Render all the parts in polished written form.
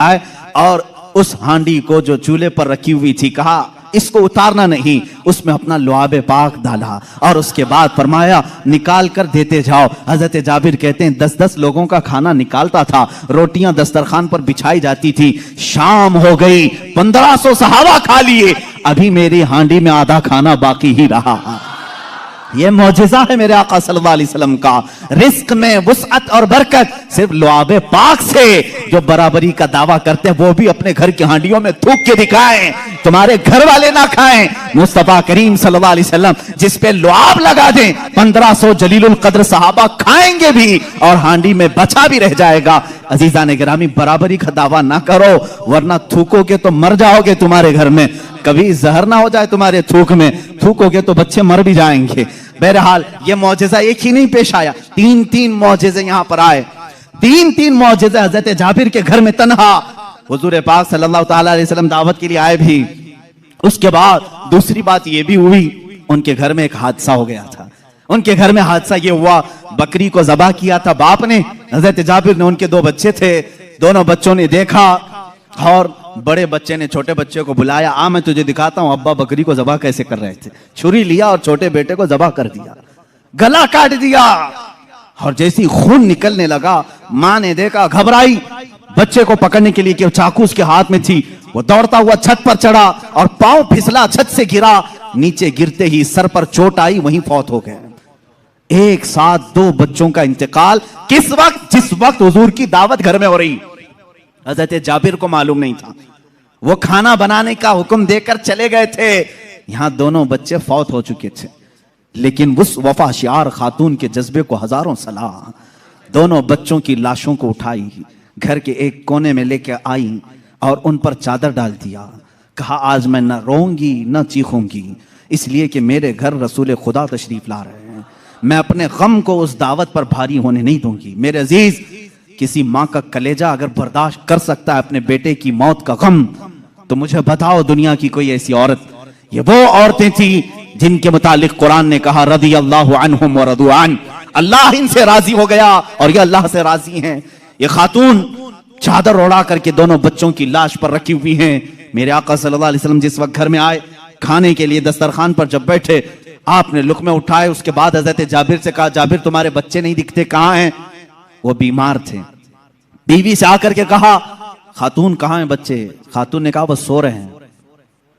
आए और उस हांडी को जो चूल्हे पर रखी हुई थी कहा इसको उतारना नहीं, उसमें अपना लुआबे पाक डाला और उसके बाद फरमाया निकाल कर देते जाओ। हजरत जाबिर कहते हैं 10-10 लोगों का खाना निकालता था, रोटियां दस्तरखान पर बिछाई जाती थी। शाम हो गई, 1500 सहाबा खा लिए, अभी मेरी हांडी में आधा खाना बाकी ही रहा। ये मौजिज़ा है मेरे आका सल्लल्लाहु अलैहि वसल्लम का। रिस्क में वुसअत और बरकत सिर्फ लुआबे पाक से। जो बराबरी का दावा करते हैं वो भी अपने घर की हांडियों में थूक के दिखाएं, तुम्हारे घर वाले ना खाएं। मुस्तफा करीम सल्लल्लाहु अलैहि वसल्लम जिस पे लुआब लगा दें 1500 जलीलुल कद्र सहाबा खाएंगे भी और हांडी में बचा भी रह जाएगा। अजीजा ने गिरामी, बराबरी का दावा ना करो वरना थूकोगे तो मर जाओगे। तुम्हारे घर में कभी जहर ना हो जाए तुम्हारे थूक में, थूकोगे तो बच्चे मर भी जाएंगे। बहरहाल ये मौजिज़ा एक ही नहीं पेश आया, 3-3 मौजिज़े यहां पर आए। 3-3 मौजिज़े हज़रत जाबिर के घर में तन्हा। हुजूर पाक सल्लल्लाहु ताला अलैहि वसल्लम दावत के लिए आए भी। उसके बाद दूसरी बात ये भी हुई, उनके घर में एक हादसा हो गया था। उनके घर में हादसा ये हुआ, बकरी को ज़बह किया था बाप ने, हज़रत जाबिर ने, उनके 2 बच्चे थे। दोनों बच्चों ने देखा और बड़े बच्चे ने छोटे बच्चे को बुलाया, आ मैं तुझे दिखाता हूं अब्बा बकरी को ज़बह कैसे कर रहे थे। छुरी लिया और छोटे बेटे को ज़बह कर दिया, गला काट दिया। और जैसी खून निकलने लगा मां ने देखा, घबराई, बच्चे को पकड़ने के लिए कि चाकू उसके हाथ में थी। वो दौड़ता हुआ छत पर चढ़ा और पांव फिसला, छत से गिरा। नीचे गिरते ही सर पर चोट आई, वहीं फौत हो गए। एक साथ 2 बच्चों का इंतकाल किस वक्त? जिस वक्त हुजूर की दावत घर में हो रही। हज़रत जाबिर को मालूम नहीं था, वो खाना बनाने का हुक्म देकर चले गए थे, यहां दोनों बच्चे फौत हो चुके थे। लेकिन उस वफाशियार खातून के जज्बे को हजारों सलाह। दोनों बच्चों की लाशों को उठाई, घर के एक कोने में लेकर आई और उन पर चादर डाल दिया। कहा आज मैं न रोऊंगी न चीखूंगी, इसलिए कि मेरे घर रसूल खुदा तशरीफ ला रहे हैं। मैं अपने गम को उस दावत पर भारी होने नहीं दूंगी। मेरे अजीज, किसी माँ का कलेजा अगर बर्दाश्त कर सकता है अपने बेटे की मौत का गम, तो मुझे बताओ दुनिया की कोई ऐसी औरत। ये वो औरतें थी जिनके मुतालिक कुरान ने कहा रदियल्लाहु अन्हुम व रदू अन, अल्लाह इनसे राजी हो गया और ये अल्लाह से राजी हैं। ये खातून चादर ओढ़ा करके दोनों बच्चों की लाश पर रखी हुई हैं। मेरे आका सल्लल्लाहु अलैहि वसल्लम जिस वक्त घर में आए, खाने के लिए दस्तरखान पर जब बैठे, आपने लुक़मे उठाए। उसके बाद हज़रत जाबिर से कहा, जाबिर तुम्हारे बच्चे नहीं दिखते, कहाँ हैं? वो बीमार थे। बीवी से आकर के कहा, खातून कहाँ हैं बच्चे? खातून ने कहा वो सो रहे हैं,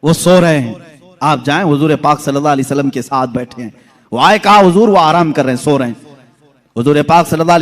वो सो रहे हैं, आप जाएं। हुजूर पाक सल्लल्लाहु अलैहि वसल्लम के साथ बैठे हैं। वो आए, कहा हुजूर वो आराम कर रहे हैं, सो रहे हैं। हुजूर पाक सल्लल्लाहु अलैहि